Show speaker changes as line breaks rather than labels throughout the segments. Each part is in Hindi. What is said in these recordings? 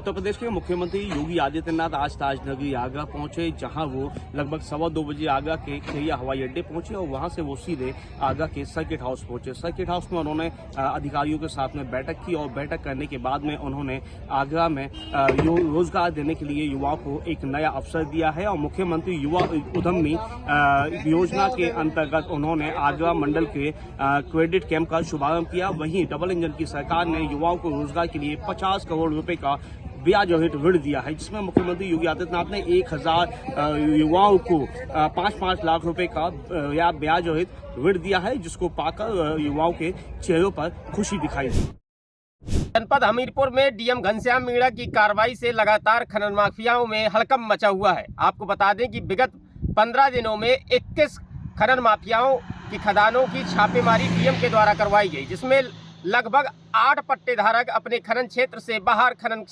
उत्तर प्रदेश के मुख्यमंत्री योगी आदित्यनाथ आज ताजनगरी आगरा पहुंचे, जहां वो लगभग 2:15 बजे आगरा के खेरिया हवाई अड्डे पहुंचे और वहां से वो सीधे आगरा के सर्किट हाउस पहुंचे। सर्किट हाउस में उन्होंने अधिकारियों के साथ में बैठक की और बैठक करने के बाद में उन्होंने आगरा में रोजगार देने के लिए युवाओं को एक नया अवसर दिया है। और मुख्यमंत्री युवा उद्यमी योजना के अंतर्गत उन्होंने आगरा मंडल के क्रेडिट कैंप का शुभारंभ किया। वहीं डबल इंजन की सरकार ने युवाओं को रोजगार के लिए 50 करोड़ रुपए का ब्याज रहित ऋण दिया है, जिसमें मुख्यमंत्री योगी आदित्यनाथ ने 1000 युवाओं को 5-5 लाख रुपए का ब्याज रहित ऋण दिया है, जिसको पाकर युवाओं के चेहरों पर खुशी दिखाई दी।
जनपद हमीरपुर में डीएम घनश्याम मीणा की कार्रवाई से लगातार खनन माफियाओं में हड़कंप मचा हुआ है। आपको बता दें कि विगत 15 दिनों में 21 खनन माफियाओं की खदानों की छापेमारी डीएम के द्वारा करवाई गई, जिसमें लगभग 8 पट्टेधारक अपने खनन क्षेत्र से बाहर खनन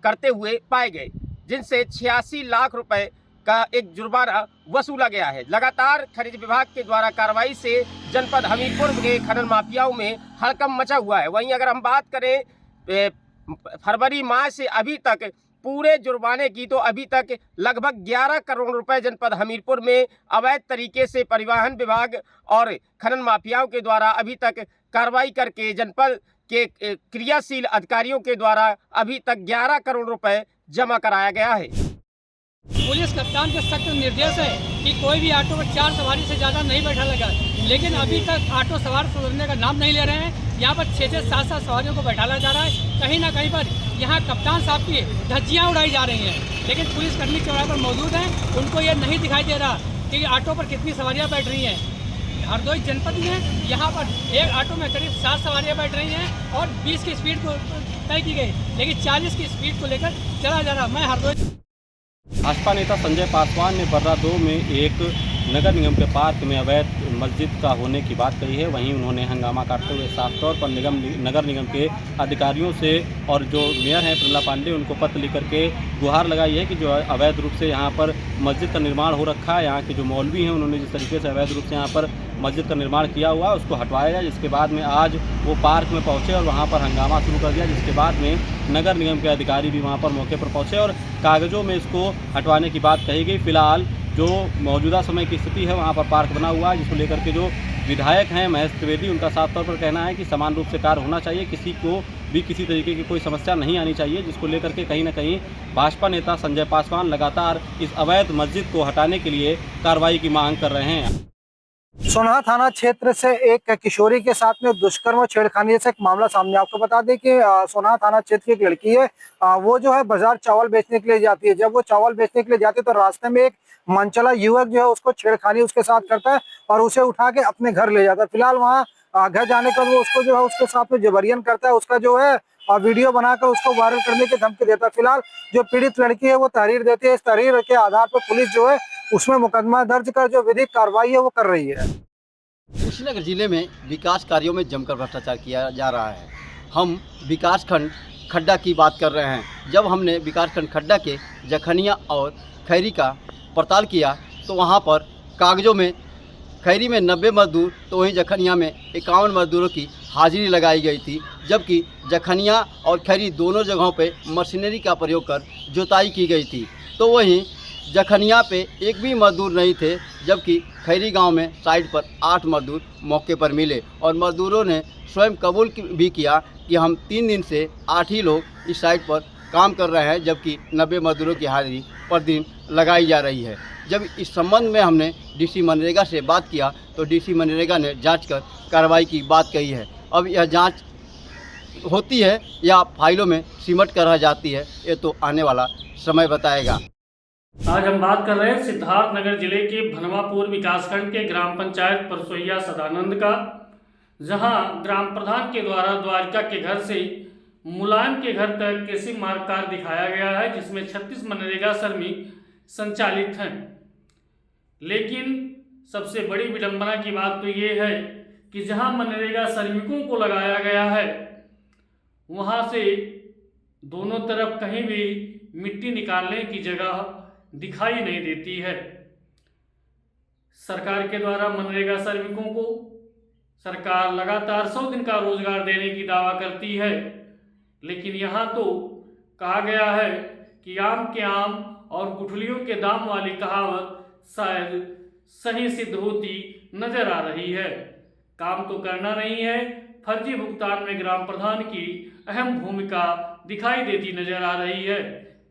करते हुए पाए गए, जिनसे 86 लाख रुपए का एक जुर्माना वसूला गया है। लगातार खनिज विभाग के द्वारा कार्रवाई से जनपद हमीरपुर के खनन माफियाओं में हड़कंप मचा हुआ है। वहीं अगर हम बात करें फरवरी माह से अभी तक पूरे जुर्माने की, तो अभी तक लगभग 11 करोड़ रुपए जनपद हमीरपुर में अवैध तरीके से परिवहन विभाग और खनन माफियाओं के द्वारा अभी तक कार्रवाई करके जनपद के क्रियाशील अधिकारियों के द्वारा अभी तक 11 करोड़ रुपए जमा कराया गया है।
पुलिस कप्तान के सख्त निर्देश है कि कोई भी ऑटो में 4 सवारी से ज़्यादा नहीं बैठा लगा, लेकिन अभी तक ऑटो सवार सुधरने का नाम नहीं ले रहे हैं। यहाँ पर 6-6, 7-7 सवारियों को बैठाया जा रहा है। कहीं ना कहीं पर यहाँ कप्तान साहब की धज्जियाँ उड़ाई जा रही हैं, लेकिन पुलिसकर्मी चौराहे पर मौजूद हैं, उनको ये नहीं दिखाई दे रहा कि ऑटो पर कितनी सवारियाँ बैठ रही हैं। हरदोई जनपद में यहाँ पर एक ऑटो में करीब 7 सवारियाँ बैठ रही हैं और 20 की स्पीड को तय की गई, लेकिन 40 की स्पीड को लेकर चला जा रहा। मैं हरदोई
भाजपा नेता संजय पासवान ने बर्रा 2 में एक नगर निगम के पार्क में अवैध मस्जिद का होने की बात कही है। वहीं उन्होंने हंगामा करते हुए साफ तौर पर नगर निगम के अधिकारियों से और जो मेयर हैं प्रमिला पांडे, उनको पत्र लिख करके गुहार लगाई है कि जो अवैध रूप से यहाँ पर मस्जिद का निर्माण हो रखा है, यहाँ के जो मौलवी हैं उन्होंने जिस तरीके से अवैध रूप से यहाँ पर मस्जिद का निर्माण किया हुआ है उसको हटवाया जाए। जिसके बाद में आज वो पार्क में पहुँचे और वहाँ पर हंगामा शुरू कर दिया, जिसके बाद में नगर निगम के अधिकारी भी वहाँ पर मौके पर पहुँचे और कागज़ों में इसको हटवाने की बात कही गई। फिलहाल जो मौजूदा समय की स्थिति है, वहाँ पर पार्क बना हुआ है, जिसको लेकर के जो विधायक हैं महेश त्रिवेदी, उनका साफ तौर पर कहना है कि समान रूप से कार्य होना चाहिए, किसी को भी किसी तरीके की कोई समस्या नहीं आनी चाहिए, जिसको लेकर के कहीं ना कहीं भाजपा नेता संजय पासवान लगातार इस अवैध मस्जिद को हटाने के लिए कार्रवाई की मांग कर रहे हैं।
सोनाहा थाना क्षेत्र से एक किशोरी के साथ में दुष्कर्म और छेड़खानी जैसा एक मामला सामने। आपको बता दें कि सोनाहा थाना क्षेत्र की एक लड़की है, वो जो है बाजार चावल बेचने के लिए जाती है। जब वो चावल बेचने के लिए जाती है तो रास्ते में एक मनचला युवक जो है उसको छेड़खानी उसके साथ करता है और उसे उठा के अपने घर ले जाता है। फिलहाल वहाँ घर जाने का वो उसको जो है उसके साथ में जबरियन करता है, उसका जो है वीडियो बनाकर उसको वायरल करने की धमकी देता है। फिलहाल जो पीड़ित लड़की है वो तहरीर देती है। इस तहरीर के आधार पर पुलिस जो है उसमें मुकदमा दर्ज कर जो विधिक कार्रवाई है वो कर रही है।
कुशीनगर जिले में विकास कार्यों में जमकर भ्रष्टाचार किया जा रहा है। हम विकासखंड खड्डा की बात कर रहे हैं। जब हमने विकासखंड खड्डा के जखनिया और खैरी का पड़ताल किया तो वहाँ पर कागज़ों में खैरी में 90 मजदूर तो वहीं जखनिया में 51 मजदूरों की हाजिरी लगाई गई थी, जबकि जखनिया और खैरी दोनों जगहों पे मशीनरी का प्रयोग कर जुताई की गई थी। तो वहीं जखनिया पे एक भी मजदूर नहीं थे, जबकि खैरी गांव में साइट पर 8 मजदूर मौके पर मिले और मजदूरों ने स्वयं कबूल भी किया कि हम 3 दिन से 8 ही लोग इस साइट पर काम कर रहे हैं, जबकि 90 मजदूरों की हाजिरी पर दिन लगाई जा रही है। जब इस संबंध में हमने डीसी मनरेगा से बात किया तो डीसी मनरेगा ने जांच कर कार्रवाई की बात कही है। अब यह जांच होती है या फाइलों में सिमट कर रह जाती है, ये तो आने वाला समय बताएगा।
आज हम बात कर रहे हैं सिद्धार्थनगर जिले के भनवापुर विकासखंड के ग्राम पंचायत परसोइया सदानंद का, जहां ग्राम प्रधान के द्वारा द्वारिका के घर से मुलायम के घर तक कृषि मार्ग कार दिखाया गया है, जिसमें 36 मनरेगा श्रमिक संचालित हैं। लेकिन सबसे बड़ी विडंबना की बात तो ये है कि जहां मनरेगा श्रमिकों को लगाया गया है वहां से दोनों तरफ कहीं भी मिट्टी निकालने की जगह दिखाई नहीं देती है। सरकार के द्वारा मनरेगा श्रमिकों को सरकार लगातार 100 दिन का रोजगार देने की दावा करती है, लेकिन यहाँ तो कहा गया है कि आम के आम और गुठलियों के दाम वाली कहावत शायद सही सिद्ध होती नजर आ रही है। काम तो करना नहीं है, फर्जी भुगतान में ग्राम प्रधान की अहम भूमिका दिखाई देती नजर आ रही है।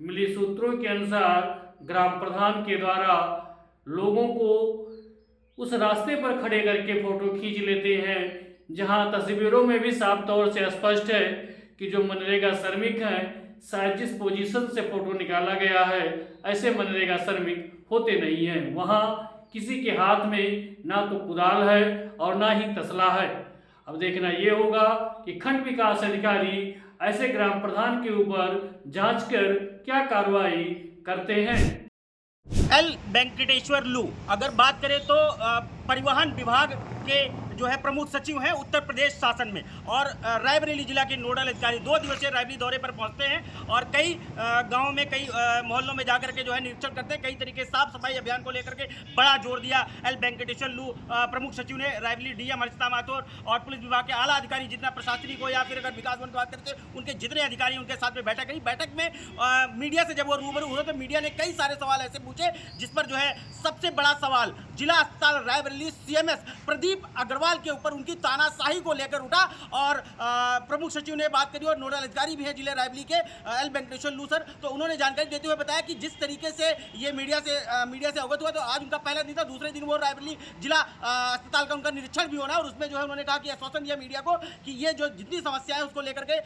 मिली सूत्रों के अनुसार ग्राम प्रधान के द्वारा लोगों को उस रास्ते पर खड़े करके फोटो खींच लेते हैं जहां तस्वीरों में भी साफ तौर से स्पष्ट है कि जो मनरेगा श्रमिक हैं शायद जिस पोजीशन से फोटो निकाला गया है ऐसे मनरेगा श्रमिक होते नहीं हैं। वहां किसी के हाथ में ना तो कुदाल है और ना ही तसला है। अब देखना ये होगा कि खंड विकास अधिकारी ऐसे ग्राम प्रधान के ऊपर जांच कर क्या कार्रवाई करते हैं।
एल वेंकटेश्वर लू अगर बात करें तो परिवहन विभाग के जो है प्रमुख सचिव हैं उत्तर प्रदेश शासन में, और रायबरेली जिला के नोडल अधिकारी 2 दिवसीय रायबरेली दौरे पर पहुंचते हैं और कई गांवों में कई मोहल्लों में जाकर के जो है निरीक्षण करते हैं। कई तरीके साफ सफाई अभियान को लेकर के बड़ा जोर दिया एल वेंकटेश्वर लू प्रमुख सचिव ने। रायबरेली डीएम हर्षिता माथुर और पुलिस विभाग के आला अधिकारी जितना प्रशासनिक हो या फिर अगर विकास भवन की बात करते हैं उनके जितने अधिकारी उनके साथ में बैठक करी। बैठक में मीडिया से जब वो रूबरू हुए तो मीडिया ने कई सारे सवाल ऐसे पूछे जिस पर जो है सबसे बड़ा सवाल जिला अस्पताल रायबरेली सीएमएस प्रदीप अग्रवाल के ऊपर उनकी तानाशाही को लेकर उठा। और प्रमुख सचिव ने बात करी और नोडल अधिकारी भी है जिले रायबरेली के एल वेंकटेश्वर लू सर, तो उन्होंने जानकारी देते हुए बताया कि जिस तरीके से ये मीडिया से अवगत हुआ तो आज उनका पहला दिन था, दूसरे दिन वो रायबरेली जिला अस्पताल का उनका निरीक्षण भी होना और उसमें जो है उन्होंने कहा कि आश्वासन दिया मीडिया को कि ये जो जितनी समस्या है उसको लेकर के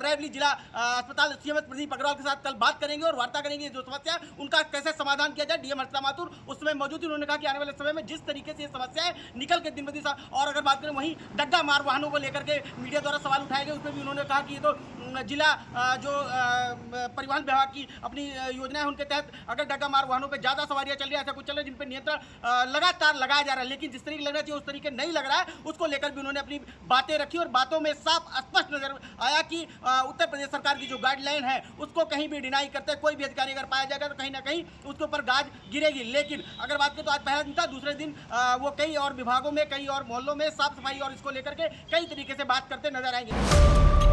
रायबरेली जिला अस्पताल सीएमएस प्रदीप अग्रवाल के साथ कल बात करेंगे और वार्ता करेंगे। जो समस्या है उनका कैसे समाधान किया जाए, डीएम हर्षिता माथुर उस समय मौजूद थी। उन्होंने कहा कि आने वाले समय में जिस तरीके से ये समस्या है निकल के दिन ब दिन। और अगर बात करें वहीं डग्गा मार वाहनों को लेकर के मीडिया द्वारा सवाल उठाए गए, उसमें भी उन्होंने कहा कि ये तो जिला जो परिवहन विभाग की अपनी योजना है उनके तहत अगर डग्गा मार वाहनों पे ज़्यादा सवारियां चल रही है, ऐसा कुछ चल रहा है जिन पे नियंत्रण लगातार लगाया जा रहा है, लेकिन जिस तरीके लगना चाहिए उस तरीके नहीं लग रहा है, उसको लेकर भी उन्होंने अपनी बातें रखी। और बातों में साफ स्पष्ट नजर आया कि उत्तर प्रदेश सरकार की जो गाइडलाइन है उसको कहीं भी डिनाई करते कोई भी अधिकारी अगर पाया जाएगा तो कहीं ना कहीं उसके ऊपर गाज गिरेगी। लेकिन अगर बात करें तो आज पहला दिन था, दूसरे दिन वो कई और विभागों में कई और मोहल्लों में साफ सफाई और इसको लेकर के कई तरीके से बात करते नजर आएंगे।